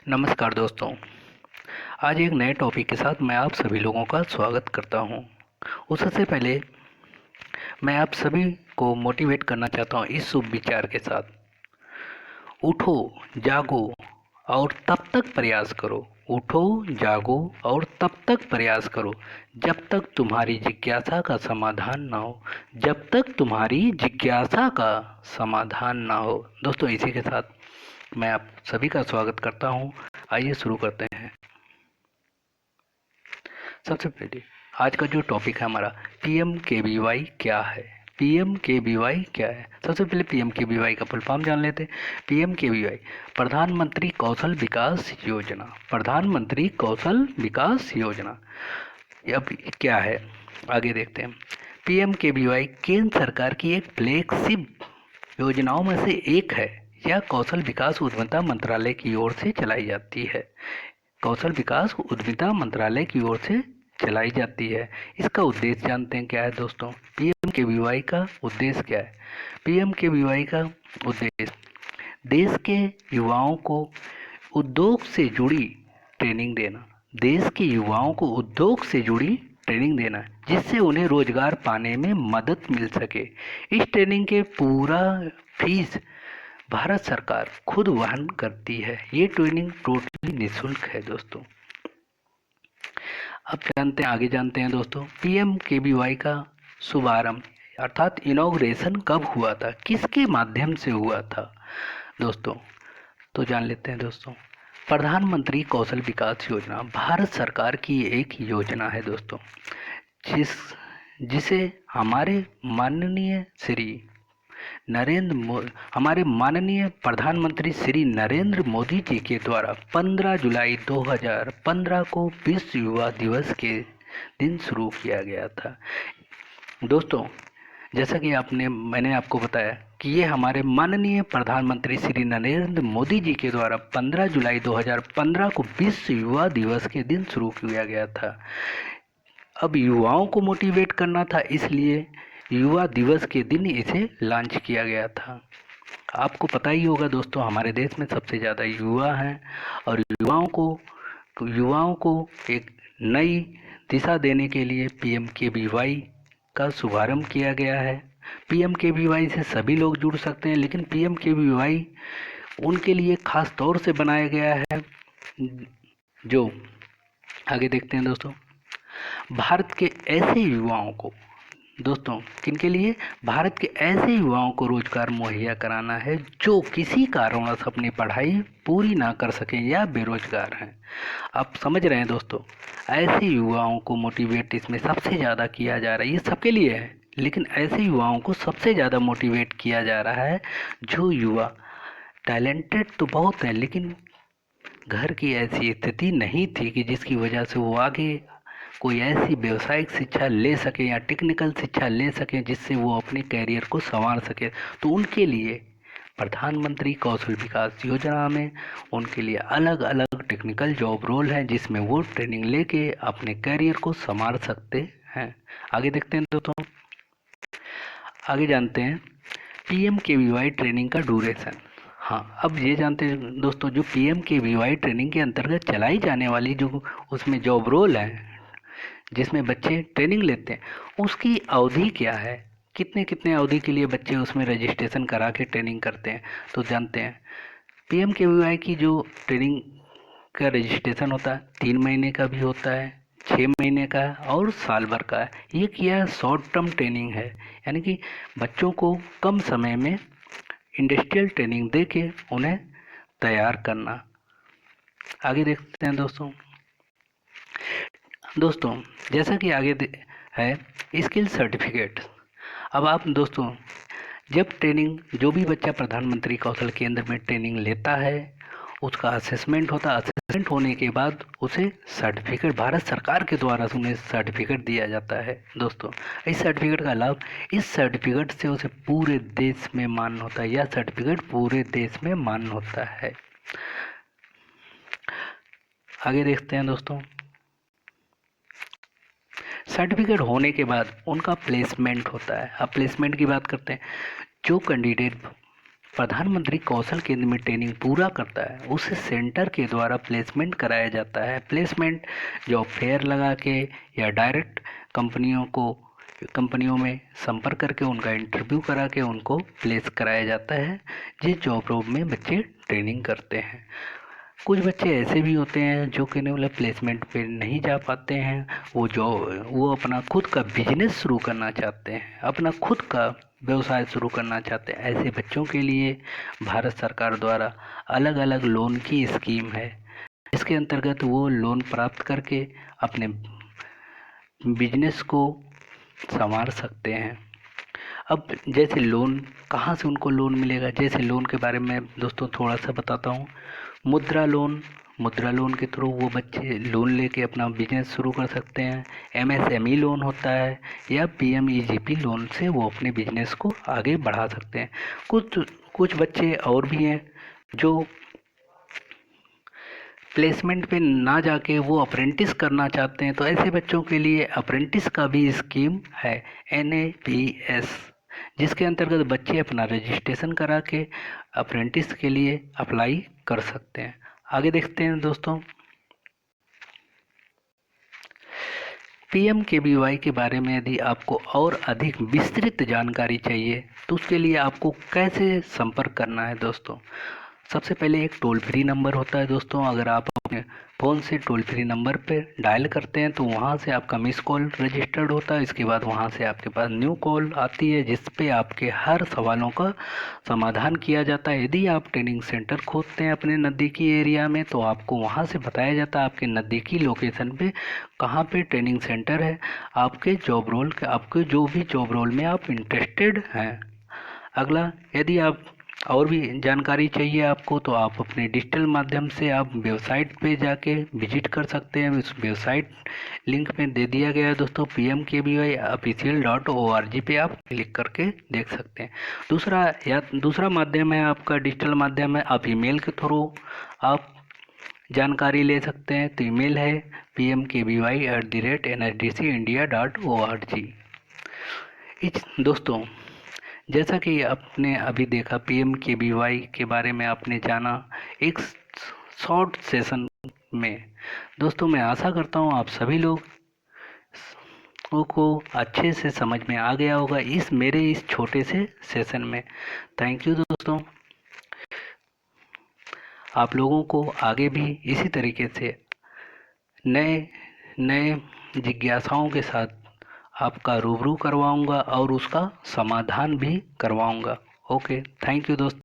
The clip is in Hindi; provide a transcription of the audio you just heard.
नमस्कार दोस्तों। आज एक नए टॉपिक के साथ मैं आप सभी लोगों का स्वागत करता हूं। उससे पहले मैं आप सभी को मोटिवेट करना चाहता हूं इस शुभ विचार के साथ। उठो, जागो और तब तक प्रयास करो। उठो, जागो और तब तक प्रयास करो जब तक तुम्हारी जिज्ञासा का समाधान ना हो। जब तक तुम्हारी जिज्ञासा का समाधान ना हो। दोस्तों, इसी के साथ मैं आप सभी का स्वागत करता हूं। आइए शुरू करते हैं। सबसे पहले आज का जो टॉपिक है हमारा, पीएमकेवीवाई क्या है। पीएमकेवीवाई क्या है? सबसे पहले पीएमकेवीवाई का फुल फॉर्म जान लेते हैं। पीएमकेवीवाई प्रधानमंत्री कौशल विकास योजना। प्रधानमंत्री कौशल विकास योजना अब क्या है, आगे देखते हैं। पीएमकेवीवाई केंद्र सरकार की एक फ्लैगशिप योजनाओं में से एक है। यह कौशल विकास उद्यमिता मंत्रालय की ओर से चलाई जाती है। कौशल विकास उद्यमिता मंत्रालय की ओर से चलाई जाती है। इसका उद्देश्य जानते हैं क्या है दोस्तों? पीएमकेवीवाई का उद्देश्य क्या है? पीएमकेवीवाई का उद्देश्य देश के युवाओं को उद्योग से जुड़ी ट्रेनिंग देना। देश के युवाओं को उद्योग से जुड़ी ट्रेनिंग देना जिससे उन्हें रोजगार पाने में मदद मिल सके। इस ट्रेनिंग के पूरा फीस भारत सरकार खुद वहन करती है। ये ट्रेनिंग टोटली निःशुल्क है दोस्तों। अब जानते हैं, आगे जानते हैं दोस्तों, पीएमकेवीवाई का शुभारंभ अर्थात इनॉग्रेशन कब हुआ था, किसके माध्यम से हुआ था दोस्तों? तो जान लेते हैं दोस्तों। प्रधानमंत्री कौशल विकास योजना भारत सरकार की एक योजना है दोस्तों, जिसे हमारे माननीय प्रधानमंत्री श्री नरेंद्र मोदी जी के द्वारा 15 जुलाई 2015 को विश्व युवा दिवस के दिन शुरू किया गया था दोस्तों। जैसा कि मैंने आपको बताया कि ये हमारे माननीय प्रधानमंत्री श्री नरेंद्र मोदी जी के द्वारा 15 जुलाई 2015 को विश्व युवा दिवस के दिन शुरू किया गया था। अब युवाओं को मोटिवेट करना था, इसलिए युवा दिवस के दिन इसे लॉन्च किया गया था। आपको पता ही होगा दोस्तों, हमारे देश में सबसे ज़्यादा युवा हैं और युवाओं को एक नई दिशा देने के लिए पीएमकेवीवाई का शुभारंभ किया गया है। पीएमकेवीवाई से सभी लोग जुड़ सकते हैं, लेकिन पीएमकेवीवाई उनके लिए खास तौर से बनाया गया है जो, आगे देखते हैं दोस्तों, भारत के ऐसे युवाओं को, दोस्तों किनके लिए? भारत के ऐसे युवाओं को रोजगार मुहैया कराना है जो किसी कारणवश अपनी पढ़ाई पूरी ना कर सकें या बेरोजगार हैं। आप समझ रहे हैं दोस्तों, ऐसे युवाओं को मोटिवेट इसमें सबसे ज़्यादा किया जा रहा है। ये सबके लिए है, लेकिन ऐसे युवाओं को सबसे ज़्यादा मोटिवेट किया जा रहा है जो युवा टैलेंटेड तो बहुत हैं, लेकिन घर की ऐसी स्थिति नहीं थी कि जिसकी वजह से वो आगे कोई ऐसी व्यावसायिक शिक्षा ले सके या टेक्निकल शिक्षा ले सके जिससे वो अपने कैरियर को संवार सके। तो उनके लिए प्रधानमंत्री कौशल विकास योजना में उनके लिए अलग अलग टेक्निकल जॉब रोल हैं जिसमें वो ट्रेनिंग लेके अपने कैरियर को संवार सकते हैं। आगे देखते हैं दोस्तों, आगे जानते हैं पीएमकेवीवाई ट्रेनिंग का ड्यूरेशन। हाँ, अब ये जानते हैं दोस्तों, जो पीएमकेवीवाई ट्रेनिंग के अंतर्गत चलाई जाने वाली जो उसमें जॉब रोल है जिसमें बच्चे ट्रेनिंग लेते हैं, उसकी अवधि क्या है, कितने कितने अवधि के लिए बच्चे उसमें रजिस्ट्रेशन करा के ट्रेनिंग करते हैं। तो जानते हैं पीएमकेवीवाई की जो ट्रेनिंग का रजिस्ट्रेशन होता है 3 महीने का भी होता है, 6 महीने का है और साल भर का है। ये क्या शॉर्ट टर्म ट्रेनिंग है, यानी कि बच्चों को कम समय में इंडस्ट्रियल ट्रेनिंग दे के उन्हें तैयार करना। आगे देखते हैं दोस्तों, जैसा कि आगे है स्किल सर्टिफिकेट। अब आप दोस्तों, जब जो भी बच्चा प्रधानमंत्री कौशल केंद्र में ट्रेनिंग लेता है उसका असेसमेंट होता है। असेसमेंट होने के बाद उसे सर्टिफिकेट भारत सरकार के द्वारा उन्हें सर्टिफिकेट दिया जाता है दोस्तों। इस सर्टिफिकेट का लाभ, इस सर्टिफिकेट से उसे पूरे देश में मान्य होता है। यह सर्टिफिकेट पूरे देश में मान्य होता है। आगे देखते हैं दोस्तों, सर्टिफिकेट होने के बाद उनका प्लेसमेंट होता है। अब प्लेसमेंट की बात करते हैं। जो कैंडिडेट प्रधानमंत्री कौशल केंद्र में ट्रेनिंग पूरा करता है उसे सेंटर के द्वारा प्लेसमेंट कराया जाता है। प्लेसमेंट जॉब फेयर लगा के या डायरेक्ट कंपनियों में संपर्क करके उनका इंटरव्यू करा के उनको प्लेस कराया जाता है, जिस जॉब रोल में बच्चे ट्रेनिंग करते हैं। कुछ बच्चे ऐसे भी होते हैं जो कि मतलब प्लेसमेंट पे नहीं जा पाते हैं, वो अपना खुद का बिजनेस शुरू करना चाहते हैं, अपना खुद का व्यवसाय शुरू करना चाहते हैं। ऐसे बच्चों के लिए भारत सरकार द्वारा अलग अलग लोन की स्कीम है, इसके अंतर्गत वो लोन प्राप्त करके अपने बिजनेस को संवार सकते हैं। अब जैसे लोन, कहाँ से उनको लोन मिलेगा, जैसे लोन के बारे में दोस्तों थोड़ा सा बताता हूँ। मुद्रा लोन के थ्रू वो बच्चे लोन लेके अपना बिजनेस शुरू कर सकते हैं। एमएसएमई लोन होता है या पीएमईजीपी लोन से वो अपने बिजनेस को आगे बढ़ा सकते हैं। कुछ बच्चे और भी हैं जो प्लेसमेंट पे ना जाके वो अप्रेंटिस करना चाहते हैं, तो ऐसे बच्चों के लिए अप्रेंटिस का भी स्कीम है NAPS, जिसके अंतर्गत बच्चे अपना रजिस्ट्रेशन करा के अप्रेंटिस के लिए अप्लाई कर सकते हैं। आगे देखते हैं दोस्तों, PMKVY के बारे में यदि आपको और अधिक विस्तृत जानकारी चाहिए तो उसके लिए आपको कैसे संपर्क करना है दोस्तों। सबसे पहले एक टोल फ्री नंबर होता है दोस्तों, अगर आप अपने फ़ोन से टोल फ्री नंबर पर डायल करते हैं तो वहाँ से आपका मिस कॉल रजिस्टर्ड होता है। इसके बाद वहाँ से आपके पास न्यू कॉल आती है जिस पे आपके हर सवालों का समाधान किया जाता है। यदि आप ट्रेनिंग सेंटर खोजते हैं अपने नज़दीकी एरिया में तो आपको वहाँ से बताया जाता है आपके नज़दीकी लोकेशन पे कहाँ पे ट्रेनिंग सेंटर है, आपके जो भी जॉब रोल में आप इंटरेस्टेड हैं। अगला, यदि आप और भी जानकारी चाहिए आपको तो आप अपने डिजिटल माध्यम से आप वेबसाइट पे जाके विजिट कर सकते हैं। उस वेबसाइट लिंक में दे दिया गया है दोस्तों, PMKVYofficial.org पे आप क्लिक करके देख सकते हैं। दूसरा माध्यम है आपका डिजिटल माध्यम है, आप ईमेल के थ्रू आप जानकारी ले सकते हैं। तो ईमेल है pmkvy@nhdcindia.org। दोस्तों, जैसा कि आपने अभी देखा PMKVY के बारे में आपने जाना एक शॉर्ट सेशन में। दोस्तों, मैं आशा करता हूँ आप सभी लोगों को अच्छे से समझ में आ गया होगा मेरे इस छोटे से सेशन में। थैंक यू दोस्तों। आप लोगों को आगे भी इसी तरीके से नए जिज्ञासाओं के साथ आपका रूबरू करवाऊंगा और उसका समाधान भी करवाऊंगा। ओके, थैंक यू दोस्तों।